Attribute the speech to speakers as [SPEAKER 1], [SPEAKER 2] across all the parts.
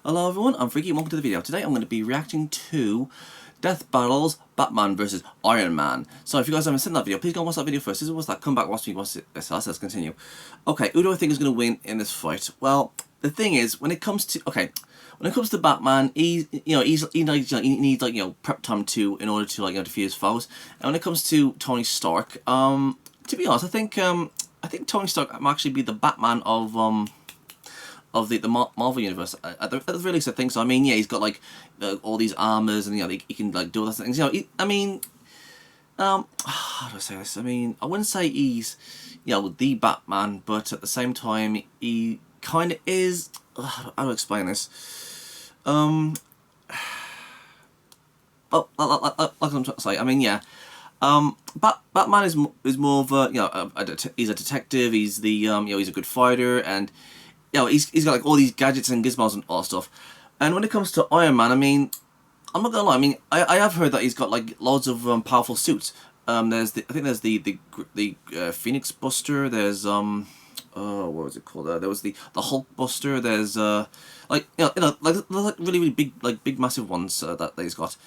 [SPEAKER 1] Hello everyone, I'm Freaky and welcome to the video. Today I'm going to be reacting to Death Battle's Batman vs Iron Man. So if you guys haven't seen that video, please go and watch that video first. This is what's that? Come back, watch it. Let's continue. Okay, who do I think is going to win in this fight? Well, the thing is, when it comes to Batman, he needs prep time in order to defeat his foes. And when it comes to Tony Stark, to be honest, I think Tony Stark might actually be the Batman of the Marvel universe. At the very least, I think so. I mean, yeah, he's got all these armors, and he can do all those things. How do I say this? I mean, I wouldn't say he's the Batman, but at the same time, he kind of is. How do I explain this? Well, like I'm trying to say. I mean, yeah. Batman is more of a he's a detective. He's he's a good fighter, and he's got all these gadgets and gizmos and all that stuff. And when it comes to Iron Man, I mean, I'm not gonna lie. I mean, I have heard that he's got loads of powerful suits. I think there's the Phoenix Buster. There's what was it called? There was the Hulk Buster. There's really big massive ones that he's got.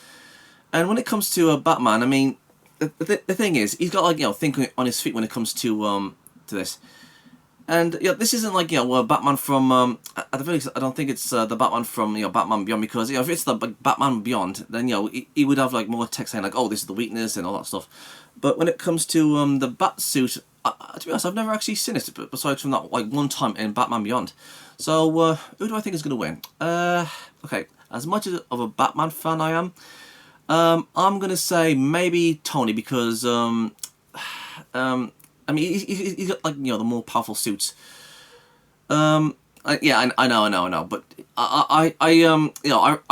[SPEAKER 1] And when it comes to Batman, I mean, the thing is, he's got thinking on his feet when it comes to this. And this isn't Batman from at the very least, I don't think it's the Batman from Batman Beyond, because if it's the Batman Beyond, then he would have more text saying oh, this is the weakness and all that stuff. But when it comes to the Bat suit, to be honest, I've never actually seen it, but besides from that one time in Batman Beyond. So who do I think is going to win? Okay, as much of a Batman fan I am, I'm gonna say maybe Tony, because I mean, he's got the more powerful suits. Yeah, I know, but I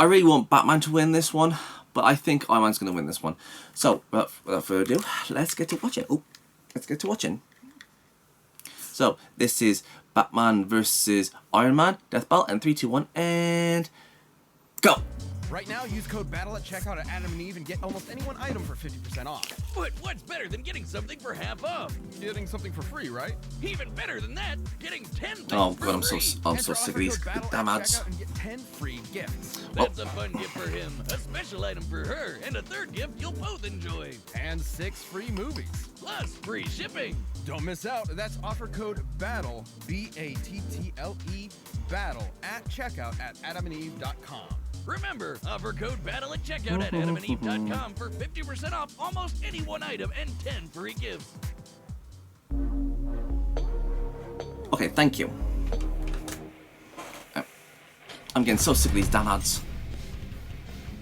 [SPEAKER 1] really want Batman to win this one, but I think Iron Man's gonna win this one. So without further ado, let's get to watching. So this is Batman versus Iron Man, Death Battle, and 3, 2, 1, and go.
[SPEAKER 2] Right now, use code BATTLE at checkout at Adam and Eve and get almost any one item for 50% off.
[SPEAKER 3] But what's better than getting something for half off?
[SPEAKER 2] Getting something for free, right?
[SPEAKER 3] Even better than that, getting 10 things
[SPEAKER 1] Oh
[SPEAKER 3] for
[SPEAKER 1] god,
[SPEAKER 3] free.
[SPEAKER 1] I'm so sick of these damn ads.
[SPEAKER 2] And get 10 free gifts.
[SPEAKER 3] That's a fun gift for him, a special item for her, and a third gift you'll both enjoy.
[SPEAKER 2] And 6 free movies.
[SPEAKER 3] Plus free shipping.
[SPEAKER 2] Don't miss out. That's offer code BATTLE, BATTLE, BATTLE at checkout at adamandeve.com.
[SPEAKER 3] Remember, offer code BATTLE at checkout at adamandeve.com for 50% off almost any one item and 10 free gifts.
[SPEAKER 1] Okay, thank you. I'm getting so sick of these damn ads.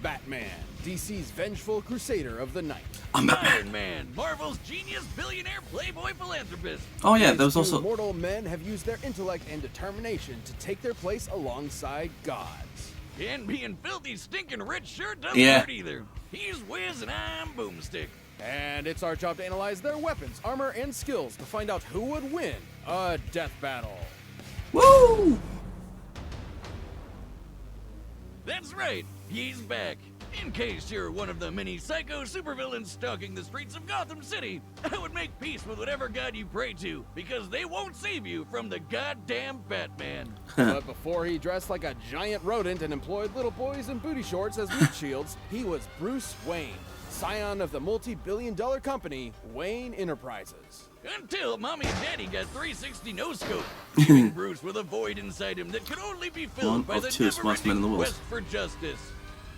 [SPEAKER 2] Batman, DC's vengeful crusader of the night.
[SPEAKER 1] I'm Batman.
[SPEAKER 3] Iron Man, Marvel's genius billionaire playboy philanthropist.
[SPEAKER 1] Oh yeah, there was
[SPEAKER 2] These two
[SPEAKER 1] also...
[SPEAKER 2] mortal men have used their intellect and determination to take their place alongside gods.
[SPEAKER 3] And being filthy, stinking rich sure doesn't hurt either. He's Wiz and I'm Boomstick.
[SPEAKER 2] And it's our job to analyze their weapons, armor, and skills to find out who would win a death battle.
[SPEAKER 1] Woo!
[SPEAKER 3] That's right, he's back. In case you're one of the many psycho supervillains stalking the streets of Gotham City, I would make peace with whatever god you pray to, because they won't save you from the goddamn Batman.
[SPEAKER 2] But before he dressed like a giant rodent and employed little boys in booty shorts as meat shields, he was Bruce Wayne, scion of the multi-billion-dollar company Wayne Enterprises.
[SPEAKER 3] Until Mommy and Daddy got 360 no-scope, leaving Bruce with a void inside him that could only be filled by the never-ending quest for justice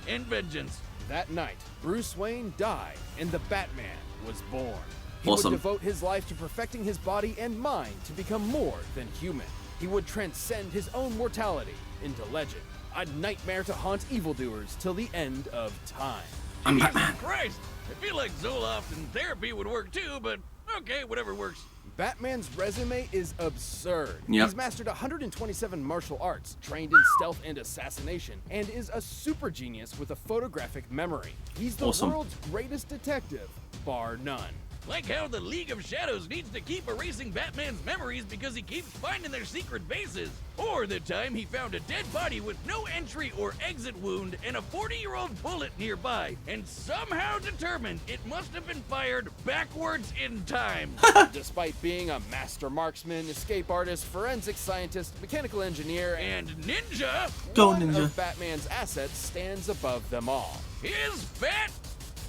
[SPEAKER 3] and vengeance.
[SPEAKER 2] That night, Bruce Wayne died, and the Batman was born. He
[SPEAKER 1] Awesome.
[SPEAKER 2] would devote his life to perfecting his body and mind to become more than human. He would transcend his own mortality into legend, a nightmare to haunt evildoers till the end of time.
[SPEAKER 1] I'm Batman.
[SPEAKER 3] Christ, I feel like Zoloft and therapy would work too, but okay, whatever works.
[SPEAKER 2] Batman's resume is absurd.
[SPEAKER 1] Yep.
[SPEAKER 2] He's mastered 127 martial arts, trained in stealth and assassination, and is a super genius with a photographic memory. He's the
[SPEAKER 1] Awesome.
[SPEAKER 2] world's greatest detective, bar none.
[SPEAKER 3] Like how the League of Shadows needs to keep erasing Batman's memories because he keeps finding their secret bases. Or the time he found a dead body with no entry or exit wound and a 40-year-old bullet nearby, and somehow determined it must have been fired backwards in time.
[SPEAKER 2] Despite being a master marksman, escape artist, forensic scientist, mechanical engineer,
[SPEAKER 3] And ninja,
[SPEAKER 1] Go,
[SPEAKER 2] one
[SPEAKER 1] Ninja.
[SPEAKER 2] of Batman's assets stands above them all.
[SPEAKER 3] his Bat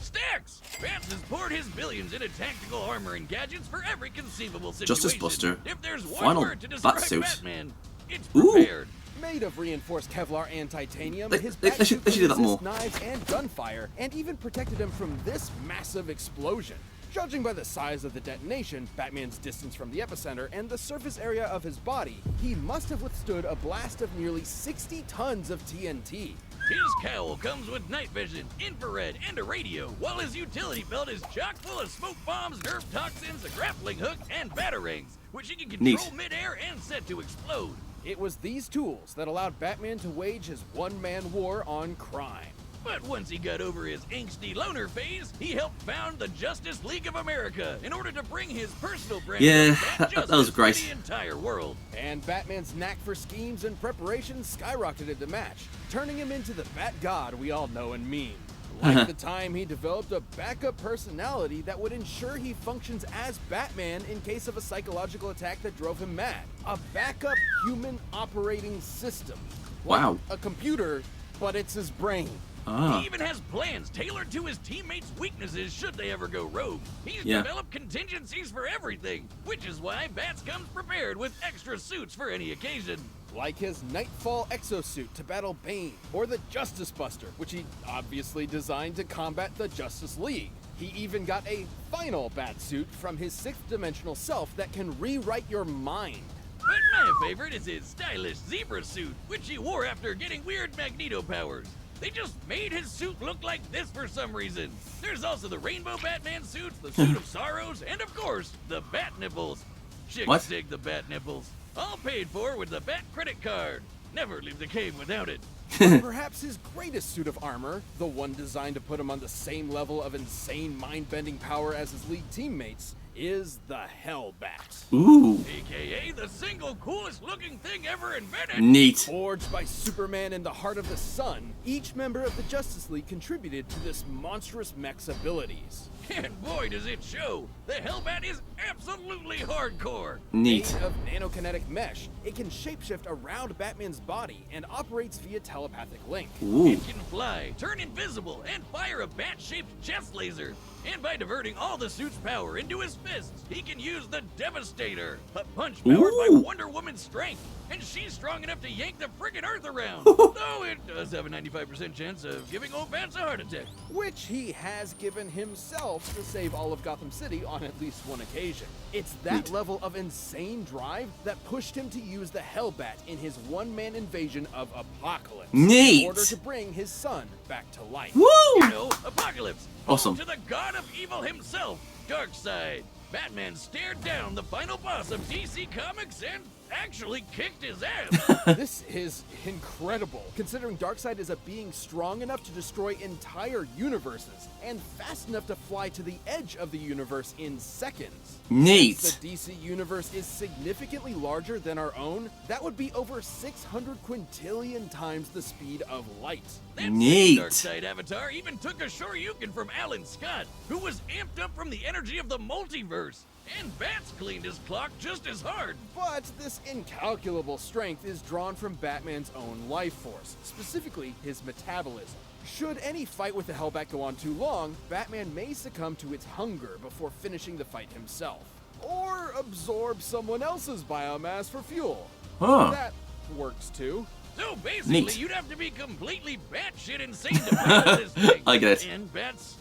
[SPEAKER 3] Stacks. Bats has poured his billions into tactical armor and gadgets for every conceivable situation.
[SPEAKER 1] Justice Buster.
[SPEAKER 3] If there's one
[SPEAKER 1] Final
[SPEAKER 3] word to describe
[SPEAKER 1] Batsuit.
[SPEAKER 3] Batman, it's
[SPEAKER 1] Ooh.
[SPEAKER 3] prepared.
[SPEAKER 2] Made of reinforced Kevlar and titanium,
[SPEAKER 1] They-
[SPEAKER 2] his
[SPEAKER 1] they
[SPEAKER 2] bat
[SPEAKER 1] should-
[SPEAKER 2] suit
[SPEAKER 1] they should do
[SPEAKER 2] can
[SPEAKER 1] that
[SPEAKER 2] resist
[SPEAKER 1] more.
[SPEAKER 2] knives and gunfire, and even protected him from this massive explosion. Judging by the size of the detonation, Batman's distance from the epicenter, and the surface area of his body, he must have withstood a blast of nearly 60 tons of TNT.
[SPEAKER 3] His cowl comes with night vision, infrared, and a radio, while his utility belt is chock full of smoke bombs, nerve toxins, a grappling hook, and batarangs, which he can control
[SPEAKER 1] Neat.
[SPEAKER 3] midair and set to explode.
[SPEAKER 2] It was these tools that allowed Batman to wage his one-man war on crime.
[SPEAKER 3] But once he got over his angsty loner phase, he helped found the Justice League of America in order to bring his personal brand
[SPEAKER 1] Yeah,
[SPEAKER 3] of Bat
[SPEAKER 1] that
[SPEAKER 3] justice
[SPEAKER 1] was great.
[SPEAKER 3] to the entire world.
[SPEAKER 2] And Batman's knack for schemes and preparation skyrocketed the match, turning him into the Bat God we all know and meme. Like the time he developed a backup personality that would ensure he functions as Batman in case of a psychological attack that drove him mad. A backup human operating system. Like
[SPEAKER 1] Wow.
[SPEAKER 2] a computer, but it's his brain.
[SPEAKER 1] Ah.
[SPEAKER 3] He even has plans tailored to his teammates' weaknesses should they ever go rogue. He's
[SPEAKER 1] Yeah.
[SPEAKER 3] developed contingencies for everything, which is why Bats comes prepared with extra suits for any occasion.
[SPEAKER 2] Like his Nightfall exosuit to battle Bane, or the Justice Buster, which he obviously designed to combat the Justice League. He even got a final Batsuit from his sixth dimensional self that can rewrite your mind.
[SPEAKER 3] But my favorite is his stylish zebra suit, which he wore after getting weird Magneto powers. They just made his suit look like this for some reason. There's also the Rainbow Batman suits, the Suit of Sorrows, and of course, the Bat Nipples. Chicks
[SPEAKER 1] What?
[SPEAKER 3] dig the Bat Nipples. All paid for with the Bat credit card. Never leave the cave without it.
[SPEAKER 2] But perhaps his greatest suit of armor, the one designed to put him on the same level of insane mind-bending power as his league teammates, is the Hellbat.
[SPEAKER 1] Ooh.
[SPEAKER 3] AKA the single coolest looking thing ever invented.
[SPEAKER 1] Neat.
[SPEAKER 2] Forged by Superman in the heart of the sun, each member of the Justice League contributed to this monstrous mech's abilities.
[SPEAKER 3] And boy does it show, the Hellbat is absolutely hardcore.
[SPEAKER 1] Neat.
[SPEAKER 2] Made of nanokinetic mesh, it can shapeshift around Batman's body and operates via telepathic link.
[SPEAKER 1] Ooh.
[SPEAKER 3] It can fly, turn invisible, and fire a bat-shaped chest laser. And by diverting all the suit's power into his fists, he can use the Devastator, a punch powered by
[SPEAKER 1] Ooh.
[SPEAKER 3] Wonder Woman's strength. And she's strong enough to yank the friggin' Earth around. Though it does have a 95% chance of giving old Bats a heart attack.
[SPEAKER 2] Which he has given himself to save all of Gotham City on at least one occasion. It's that
[SPEAKER 1] Neat.
[SPEAKER 2] level of insane drive that pushed him to use the Hellbat in his one-man invasion of Apocalypse
[SPEAKER 1] Neat.
[SPEAKER 2] in order to bring his son back to life.
[SPEAKER 1] Woo!
[SPEAKER 3] You know, Apocalypse.
[SPEAKER 1] Awesome.
[SPEAKER 3] To the god of evil himself, Darkseid. Batman stared down the final boss of DC Comics and actually kicked his ass.
[SPEAKER 2] This is incredible, considering Darkseid is a being strong enough to destroy entire universes and fast enough to fly to the edge of the universe in seconds.
[SPEAKER 1] Neat.
[SPEAKER 2] Since the DC universe is significantly larger than our own, that would be over 600 quintillion times the speed of light.
[SPEAKER 3] That
[SPEAKER 1] Neat.
[SPEAKER 3] Darkseid avatar even took a Shoryuken from Alan Scott, who was amped up from the energy of the multiverse. And Bats cleaned his clock just as hard.
[SPEAKER 2] But this incalculable strength is drawn from Batman's own life force, specifically his metabolism. Should any fight with the Hellbat go on too long, Batman may succumb to its hunger before finishing the fight himself. Or absorb someone else's biomass for fuel.
[SPEAKER 1] Huh.
[SPEAKER 2] That works too.
[SPEAKER 3] So basically,
[SPEAKER 1] Neat.
[SPEAKER 3] you'd have to be completely batshit insane to battle this thing.
[SPEAKER 1] I get it.
[SPEAKER 3] And Bats,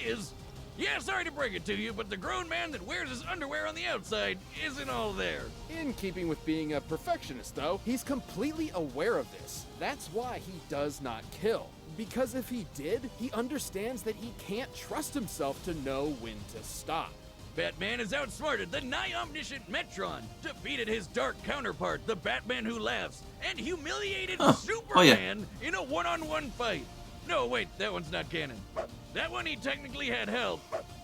[SPEAKER 3] is... Yeah, sorry to break it to you, but the grown man that wears his underwear on the outside isn't all there.
[SPEAKER 2] In keeping with being a perfectionist, though, he's completely aware of this. That's why he does not kill. Because if he did, he understands that he can't trust himself to know when to stop.
[SPEAKER 3] Batman has outsmarted the nigh-omniscient Metron, defeated his dark counterpart, the Batman Who Laughs, and humiliated
[SPEAKER 1] Huh.
[SPEAKER 3] Superman in a one-on-one fight. No, wait, that one's not canon. That one he technically had help,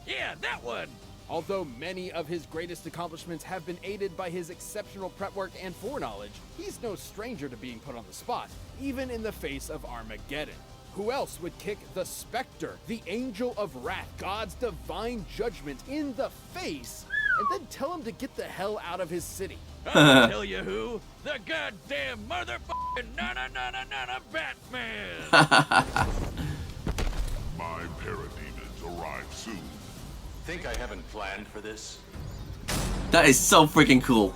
[SPEAKER 3] Yeah, that one!
[SPEAKER 2] Although many of his greatest accomplishments have been aided by his exceptional prep work and foreknowledge, he's no stranger to being put on the spot, even in the face of Armageddon. Who else would kick the Spectre, the Angel of Wrath, God's divine judgment, in the face, and then tell him to get the hell out of his city?
[SPEAKER 3] I'll tell you who. The goddamn motherfucking na-na-na-na-na Batman!
[SPEAKER 4] My parademons arrive soon.
[SPEAKER 5] Think I haven't planned for this?
[SPEAKER 1] That is so freaking cool.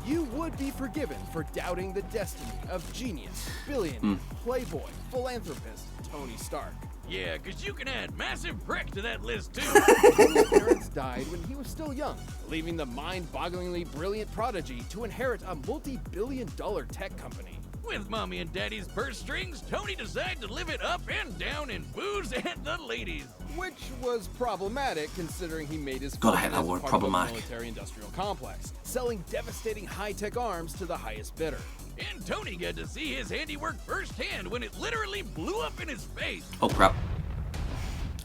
[SPEAKER 2] You would be forgiven for doubting the destiny of genius, billionaire, playboy, philanthropist Tony Stark.
[SPEAKER 3] Yeah, 'cause you can add massive prick to that list too.
[SPEAKER 2] Tony's parents died when he was still young, leaving the mind-bogglingly brilliant prodigy to inherit a multi-billion-dollar tech company.
[SPEAKER 3] With mommy and daddy's purse strings, Tony decided to live it up and down in booze and the ladies.
[SPEAKER 2] Which was problematic considering he made his
[SPEAKER 1] God, I hate
[SPEAKER 2] fortune
[SPEAKER 1] that
[SPEAKER 2] as
[SPEAKER 1] word,
[SPEAKER 2] part
[SPEAKER 1] problematic.
[SPEAKER 2] of a military-industrial complex, selling devastating high-tech arms to the highest bidder.
[SPEAKER 3] And Tony got to see his handiwork firsthand when it literally blew up in his face.
[SPEAKER 1] Oh crap.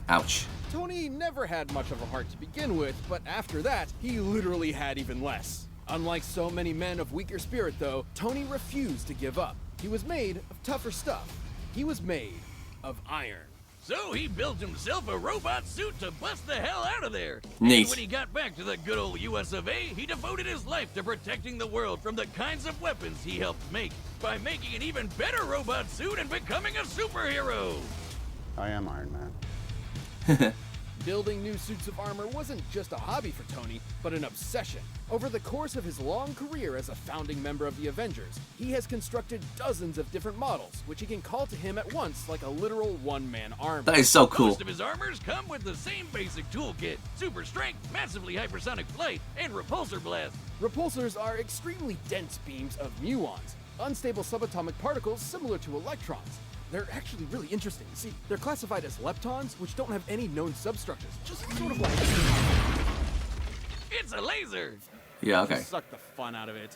[SPEAKER 1] Ouch.
[SPEAKER 2] Tony never had much of a heart to begin with, but after that, he literally had even less. Unlike so many men of weaker spirit, though, Tony refused to give up. He was made of tougher stuff. He was made of iron.
[SPEAKER 3] So he built himself a robot suit to bust the hell out of there.
[SPEAKER 1] Neat.
[SPEAKER 3] And when he got back to the good old US of A, he devoted his life to protecting the world from the kinds of weapons he helped make by making an even better robot suit and becoming a superhero.
[SPEAKER 6] I am Iron Man.
[SPEAKER 2] Building new suits of armor wasn't just a hobby for Tony, but an obsession. Over the course of his long career as a founding member of the Avengers, he has constructed dozens of different models, which he can call to him at once like a literal one-man army.
[SPEAKER 1] That is so cool.
[SPEAKER 3] Most of his armors come with the same basic toolkit: super strength, massively hypersonic flight, and repulsor blast.
[SPEAKER 2] Repulsors are extremely dense beams of muons, unstable subatomic particles similar to electrons. They're actually really interesting. See, they're classified as leptons, which don't have any known substructures. Just sort of like...
[SPEAKER 3] It's a laser.
[SPEAKER 1] Yeah, okay.
[SPEAKER 2] Suck the fun out of it.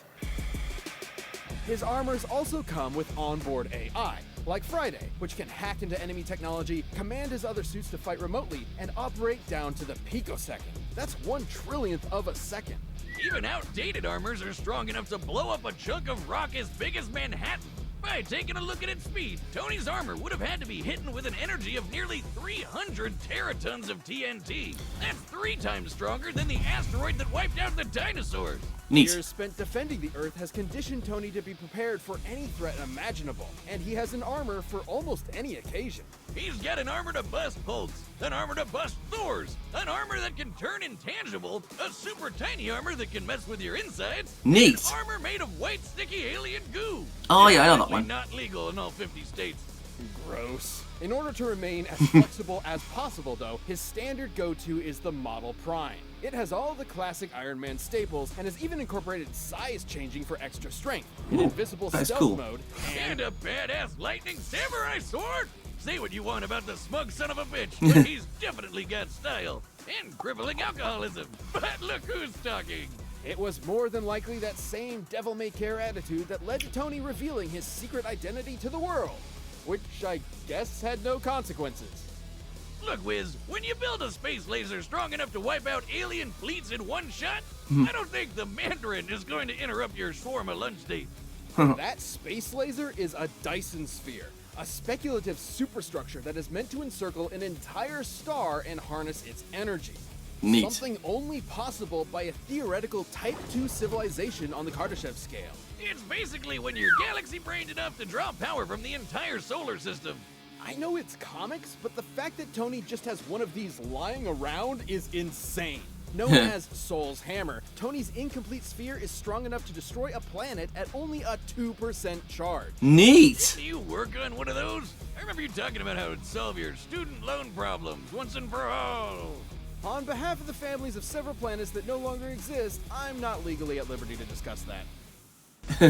[SPEAKER 2] His armors also come with onboard AI, like Friday, which can hack into enemy technology, command his other suits to fight remotely, and operate down to the picosecond. That's 1/trillionth of a second.
[SPEAKER 3] Even outdated armors are strong enough to blow up a chunk of rock as big as Manhattan. By taking a look at its speed, Tony's armor would have had to be hidden with an energy of nearly 300 teratons of TNT. That's 3 times stronger than the asteroid that wiped out the dinosaurs.
[SPEAKER 1] Neat.
[SPEAKER 2] Years spent defending the Earth has conditioned Tony to be prepared for any threat imaginable, and he has an armor for almost any occasion.
[SPEAKER 3] He's got an armor to bust Hulks, an armor to bust Thors, an armor that can turn intangible, a super tiny armor that can mess with your insides,
[SPEAKER 1] Neat.
[SPEAKER 3] an armor made of white sticky alien goo.
[SPEAKER 1] Oh, yeah, I know that
[SPEAKER 3] Actually
[SPEAKER 1] one.
[SPEAKER 3] not legal in all 50 states.
[SPEAKER 2] Gross. In order to remain as flexible as possible, though, his standard go-to is the Model Prime. It has all the classic Iron Man staples and has even incorporated size changing for extra strength, an invisible
[SPEAKER 1] that's
[SPEAKER 2] stealth
[SPEAKER 1] cool.
[SPEAKER 2] mode,
[SPEAKER 3] And a badass lightning samurai sword. Say what you want about the smug son of a bitch, but he's definitely got style. And crippling alcoholism. But look who's talking.
[SPEAKER 2] It was more than likely that same devil-may-care attitude that led to Tony revealing his secret identity to the world, which I guess had no consequences.
[SPEAKER 3] Look, Wiz, when you build a space laser strong enough to wipe out alien fleets in one shot, I don't think the Mandarin is going to interrupt your shawarma lunch date.
[SPEAKER 2] That space laser is a Dyson sphere, a speculative superstructure that is meant to encircle an entire star and harness its energy.
[SPEAKER 1] Neat.
[SPEAKER 2] Something only possible by a theoretical Type 2 civilization on the Kardashev scale.
[SPEAKER 3] It's basically when you're galaxy-brained enough to draw power from the entire solar system.
[SPEAKER 2] I know it's comics, but the fact that Tony just has one of these lying around is insane. Known as Soul's Hammer, Tony's incomplete sphere is strong enough to destroy a planet at only a 2% charge.
[SPEAKER 1] Neat.
[SPEAKER 3] Do you work on one of those? I remember you talking about how it'd solve your student loan problems once and for all.
[SPEAKER 2] On behalf of the families of several planets that no longer exist, I'm not legally at liberty to discuss that.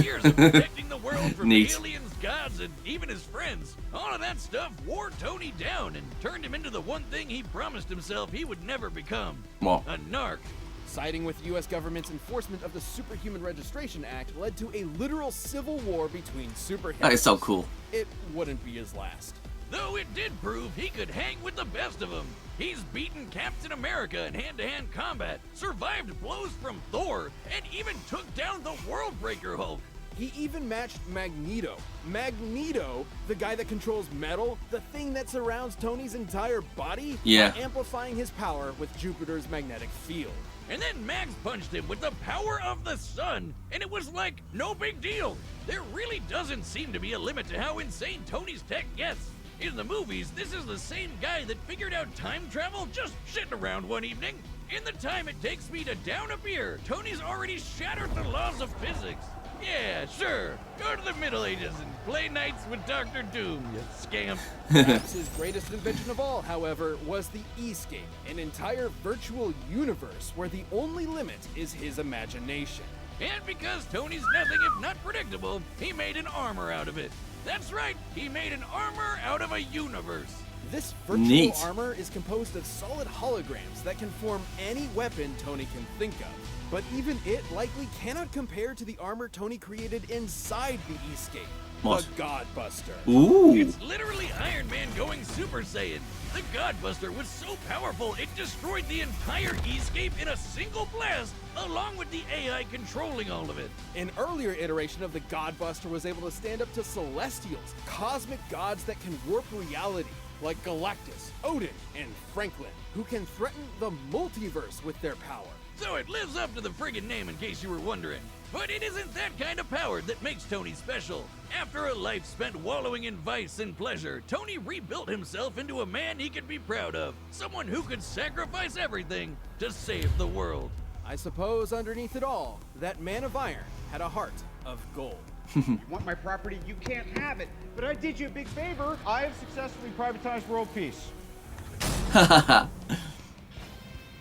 [SPEAKER 3] Years of protecting the world from
[SPEAKER 1] Neat.
[SPEAKER 3] aliens, gods, and even his friends. All of that stuff wore Tony down and turned him into the one thing he promised himself he would never become.
[SPEAKER 1] What?
[SPEAKER 3] A narc.
[SPEAKER 2] Siding with the U.S. government's enforcement of the Superhuman Registration Act led to a literal civil war between superheroes.
[SPEAKER 1] That is so cool.
[SPEAKER 2] It wouldn't be his last.
[SPEAKER 3] Though it did prove he could hang with the best of them. He's beaten Captain America in hand-to-hand combat, survived blows from Thor, and even took down the Worldbreaker Hulk.
[SPEAKER 2] He even matched Magneto. Magneto, the guy that controls metal, the thing that surrounds Tony's entire body,
[SPEAKER 1] Yeah.
[SPEAKER 2] by amplifying his power with Jupiter's magnetic field.
[SPEAKER 3] And then Max punched him with the power of the sun, and it was like, no big deal. There really doesn't seem to be a limit to how insane Tony's tech gets. In the movies, this is the same guy that figured out time travel just sitting around one evening. In the time it takes me to down a beer, Tony's already shattered the laws of physics. Yeah, sure. Go to the Middle Ages and play nights with Dr. Doom, you scamp.
[SPEAKER 2] Perhaps his greatest invention of all, however, was the E-scape, an entire virtual universe where the only limit is his imagination.
[SPEAKER 3] And because Tony's nothing if not predictable, he made an armor out of it. That's right, he made an armor out of a universe.
[SPEAKER 2] This virtual
[SPEAKER 1] Neat.
[SPEAKER 2] armor is composed of solid holograms that can form any weapon Tony can think of. But even it likely cannot compare to the armor Tony created inside the E-scape,
[SPEAKER 1] What?
[SPEAKER 2] the Godbuster.
[SPEAKER 1] Ooh.
[SPEAKER 3] It's literally Iron Man going Super Saiyan. The Godbuster was so powerful it destroyed the entire E-scape in a single blast, along with the AI controlling all of it.
[SPEAKER 2] An earlier iteration of the Godbuster was able to stand up to Celestials, cosmic gods that can warp reality, like Galactus, Odin, and Franklin, who can threaten the multiverse with their power.
[SPEAKER 3] So it lives up to the friggin' name in case you were wondering. But it isn't that kind of power that makes Tony special. After a life spent wallowing in vice and pleasure, Tony rebuilt himself into a man he could be proud of. Someone who could sacrifice everything to save the world.
[SPEAKER 2] I suppose underneath it all, that man of iron had a heart of gold.
[SPEAKER 7] You want my property? You can't have it. But I did you a big favor. I have successfully privatized world peace.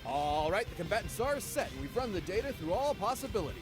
[SPEAKER 2] All right, the combatants are set, and we've run the data through all possibilities.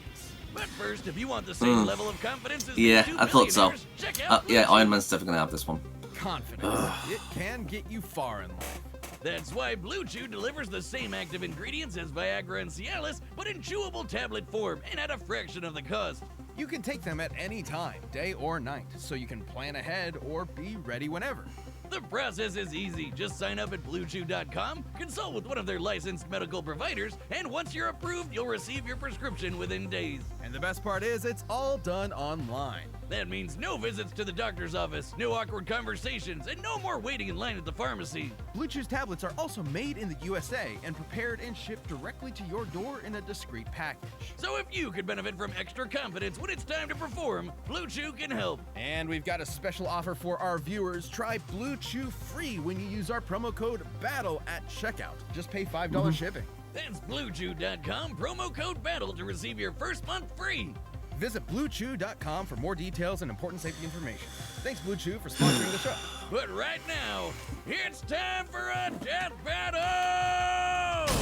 [SPEAKER 3] But first, if you want the same level of confidence as
[SPEAKER 1] Yeah,
[SPEAKER 3] these two
[SPEAKER 1] I thought so.
[SPEAKER 3] billionaires, check out
[SPEAKER 1] Yeah,
[SPEAKER 3] Blue
[SPEAKER 1] Iron
[SPEAKER 3] Chew.
[SPEAKER 1] Man's definitely gonna have this one.
[SPEAKER 8] Confidence. It can get you far in life.
[SPEAKER 3] That's why Blue Chew delivers the same active ingredients as Viagra and Cialis, but in chewable tablet form and at a fraction of the cost.
[SPEAKER 8] You can take them at any time, day or night, so you can plan ahead or be ready whenever.
[SPEAKER 3] The process is easy. Just sign up at BlueChew.com, consult with one of their licensed medical providers, and once you're approved, you'll receive your prescription within days.
[SPEAKER 8] And the best part is, it's all done online.
[SPEAKER 3] That means no visits to the doctor's office, no awkward conversations, and no more waiting in line at the pharmacy.
[SPEAKER 8] Blue Chew's tablets are also made in the USA and prepared and shipped directly to your door in a discreet package.
[SPEAKER 3] So if you could benefit from extra confidence when it's time to perform, Blue Chew can help.
[SPEAKER 8] And we've got a special offer for our viewers. Try Blue Chew free when you use our promo code BATTLE at checkout. Just pay $5 shipping.
[SPEAKER 3] That's BlueChew.com, promo code BATTLE to receive your first month free.
[SPEAKER 8] Visit BlueChew.com for more details and important safety information. Thanks, Blue Chew, for sponsoring the show.
[SPEAKER 3] But right now, it's time for a death battle!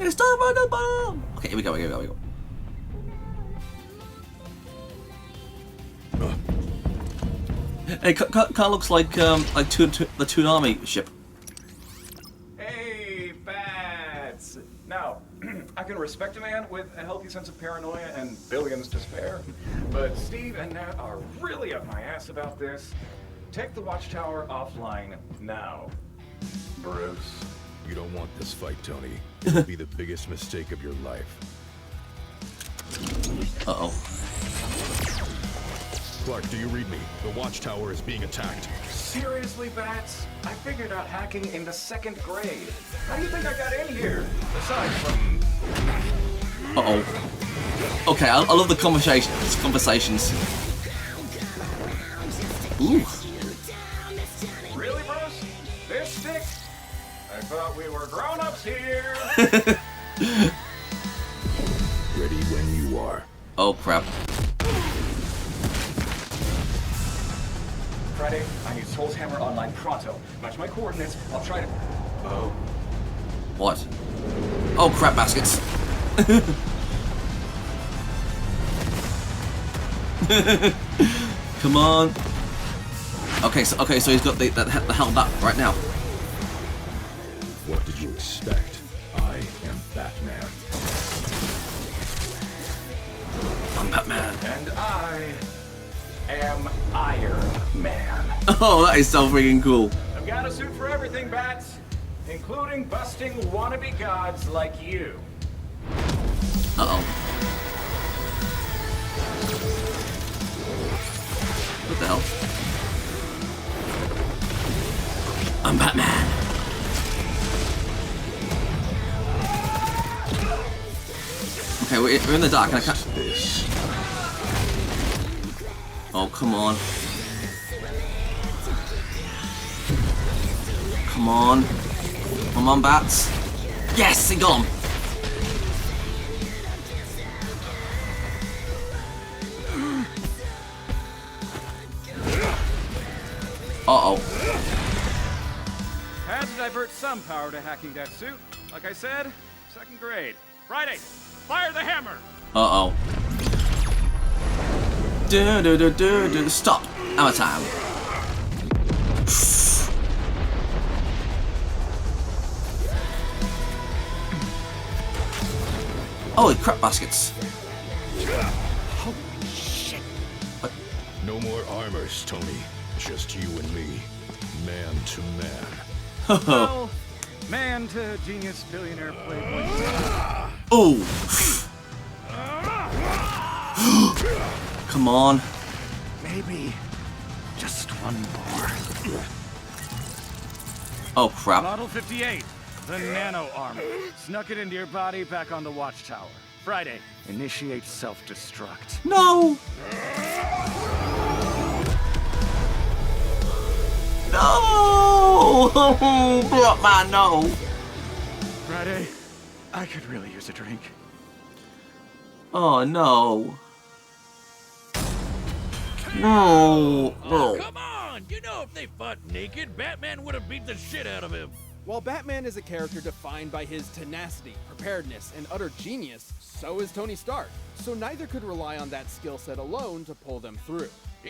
[SPEAKER 1] It's time for the bomb. Okay, here we go. Hey, kind of looks like the Toonami ship.
[SPEAKER 9] Hey, Bats! Now, I can respect a man with a healthy sense of paranoia and billions to spare, but Steve and Nat are really up my ass about this. Take the Watchtower offline now.
[SPEAKER 10] Bruce, you don't want this fight, Tony. It'll be the biggest mistake of your life.
[SPEAKER 1] Uh-oh.
[SPEAKER 10] Clark, do you read me? The Watchtower is being attacked.
[SPEAKER 9] Seriously, Bats? I figured out hacking in the 2nd grade. How do you think I got in here? Aside from...
[SPEAKER 1] Uh-oh. Okay, I love the conversations. Ooh.
[SPEAKER 9] Really, Bruce? This stick? I thought we were grown-ups here.
[SPEAKER 10] Ready when you are.
[SPEAKER 1] Oh, crap.
[SPEAKER 9] Friday, I need Soul's Hammer online pronto. Match my coordinates. I'll try to... Oh.
[SPEAKER 1] What? Oh, crap baskets. Come on. Okay, so he's got the held up right now.
[SPEAKER 10] What did you expect? I am Batman.
[SPEAKER 1] I'm Batman.
[SPEAKER 9] And I am Iron Man.
[SPEAKER 1] Oh, that is so freaking cool.
[SPEAKER 9] I've got a suit for everything, Bats, including busting wannabe gods like you.
[SPEAKER 1] Uh-oh. What the hell? I'm Batman. Okay, we're in the dark. I can't. Oh, come on. Come on. Come on, Bats. Yes, he got him. Uh-oh.
[SPEAKER 9] Had to divert some power to hacking that suit. Like I said, second grade. Friday, fire the hammer!
[SPEAKER 1] Uh-oh. Stop. Hammer time. Holy crap baskets.
[SPEAKER 10] Holy shit. No more armors, Tony. Just you and me. Man to man.
[SPEAKER 9] Well, man to genius billionaire playboy.
[SPEAKER 1] Oh. Come on.
[SPEAKER 9] Maybe just one more.
[SPEAKER 1] Oh crap.
[SPEAKER 9] Model 58, the nano armor. Snuck it into your body back on the watchtower. Friday, initiate self-destruct.
[SPEAKER 1] No. No. Batman, no.
[SPEAKER 9] Friday, I could really use a drink.
[SPEAKER 1] Oh no. No.
[SPEAKER 3] Oh, come on! You know if they fought naked, Batman would have beat the shit out of him.
[SPEAKER 2] While Batman is a character defined by his tenacity, preparedness, and utter genius, so is Tony Stark. So neither could rely on that skill set alone to pull them through.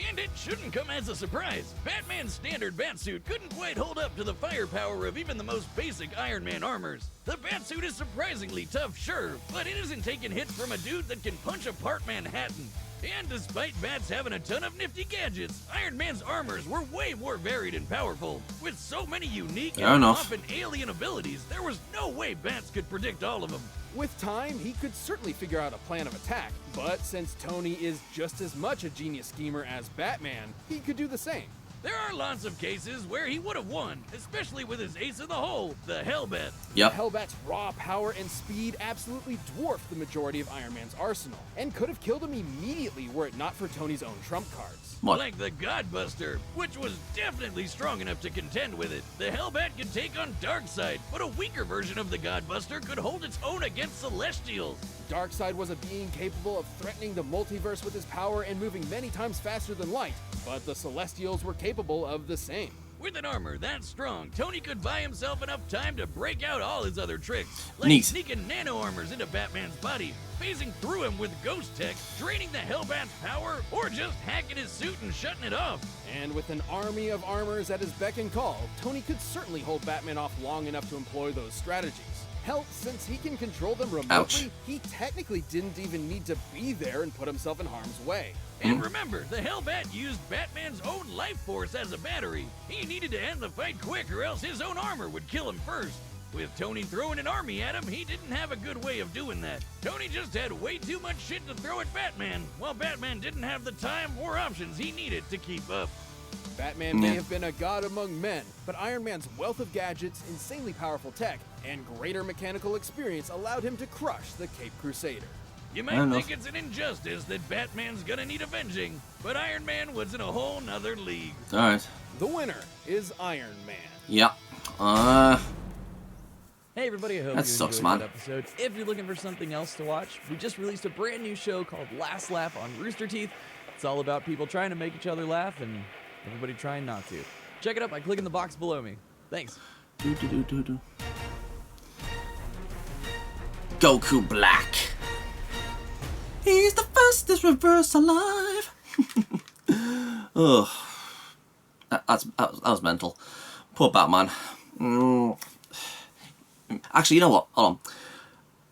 [SPEAKER 3] And it shouldn't come as a surprise. Batman's standard Batsuit couldn't quite hold up to the firepower of even the most basic Iron Man armors. The Batsuit is surprisingly tough, sure, but it isn't taking hits from a dude that can punch apart Manhattan. And despite Bats having a ton of nifty gadgets, Iron Man's armors were way more varied and powerful. With so many unique
[SPEAKER 1] Fair
[SPEAKER 3] and
[SPEAKER 1] enough.
[SPEAKER 3] often alien abilities, there was no way Bats could predict all of them.
[SPEAKER 2] With time, he could certainly figure out a plan of attack, but since Tony is just as much a genius schemer as Batman, he could do the same.
[SPEAKER 3] There are lots of cases where he would have won, especially with his ace in the hole, the Hellbat.
[SPEAKER 1] Yep.
[SPEAKER 2] Hellbat's raw power and speed absolutely dwarfed the majority of Iron Man's arsenal, and could have killed him immediately were it not for Tony's own trump cards.
[SPEAKER 1] What?
[SPEAKER 3] Like the Godbuster, which was definitely strong enough to contend with it. The Hellbat could take on Darkseid, but a weaker version of the Godbuster could hold its own against Celestials.
[SPEAKER 2] Darkseid was a being capable of threatening the multiverse with his power and moving many times faster than light, but the Celestials were capable of the same.
[SPEAKER 3] With an armor that strong, Tony could buy himself enough time to break out all his other tricks, like
[SPEAKER 1] Neat.
[SPEAKER 3] sneaking nano armors into Batman's body, phasing through him with ghost tech, draining the Hellbat's power, or just hacking his suit and shutting it off.
[SPEAKER 2] And with an army of armors at his beck and call, Tony could certainly hold Batman off long enough to employ those strategies. Hell, since he can control them remotely,
[SPEAKER 1] Ouch.
[SPEAKER 2] he technically didn't even need to be there and put himself in harm's way.
[SPEAKER 3] And remember, the Hellbat used Batman's own life force as a battery. He needed to end the fight quick or else his own armor would kill him first. With Tony throwing an army at him, he didn't have a good way of doing that. Tony just had way too much shit to throw at Batman, while Batman didn't have the time or options he needed to keep up.
[SPEAKER 2] Batman may have been a god among men, but Iron Man's wealth of gadgets, insanely powerful tech, and greater mechanical experience allowed him to crush the Caped Crusader.
[SPEAKER 3] You
[SPEAKER 1] Fair
[SPEAKER 3] might
[SPEAKER 1] enough.
[SPEAKER 3] think it's an injustice that Batman's gonna need avenging, but Iron Man was in a whole nother league.
[SPEAKER 1] Alright.
[SPEAKER 2] The winner is Iron Man.
[SPEAKER 1] Yep.
[SPEAKER 11] Hey everybody, I hope
[SPEAKER 1] That
[SPEAKER 11] you
[SPEAKER 1] sucks,
[SPEAKER 11] enjoyed
[SPEAKER 1] man.
[SPEAKER 11] that episode. If you're looking for something else to watch, we just released a brand new show called Last Laugh on Rooster Teeth. It's all about people trying to make each other laugh and everybody trying not to. Check it out by clicking the box below me. Thanks.
[SPEAKER 1] Goku Black. He's the fastest reverse alive. Ugh. That was mental. Poor Batman. Actually, you know what? Hold on.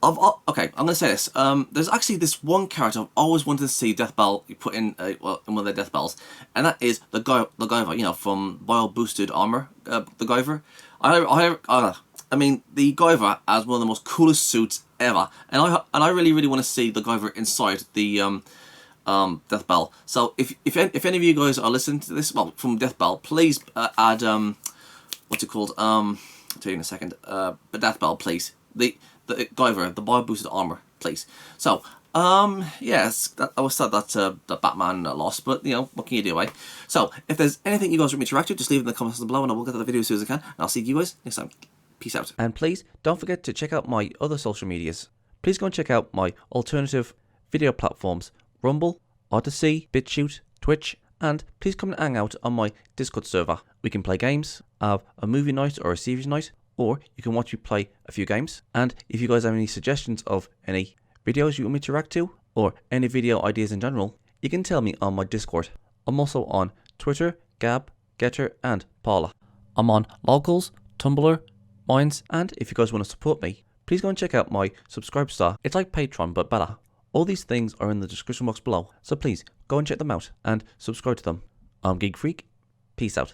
[SPEAKER 1] Okay, I'm gonna say this. There's actually this one character I've always wanted to see Death Bell put in, in one of their Death Bells, and that is the Guyver. You know, from Bio Boosted Armor, the Guyver. I mean, the Guyver has one of the most coolest suits ever, and I really want to see the Guyver inside the Death Bell. So if any of you guys are listening to this, well, from Death Bell, please add what's it called? I'll tell you in a second. But Death Bell, please. The Guyver, the Bio Boosted Armor, please. So, yes, I was sad that Batman lost, but, you know, what can you do, eh? So, if there's anything you guys want me to react to, just leave it in the comments below, and I will get to the video as soon as I can, and I'll see you guys next time. Peace out. And please, don't forget to check out my other social medias. Please go and check out my alternative video platforms, Rumble, Odyssey, BitChute, Twitch, and please come and hang out on my Discord server. We can play games, have a movie night or a series night, or you can watch me play a few games. And if you guys have any suggestions of any videos you want me to react to, or any video ideas in general, you can tell me on my Discord. I'm also on Twitter, Gab, Getter, and Paula. I'm on Locals, Tumblr, Minds, and if you guys want to support me, please go and check out my Subscribestar. It's like Patreon, but better. All these things are in the description box below, so please go and check them out and subscribe to them. I'm Geek Freak. Peace out.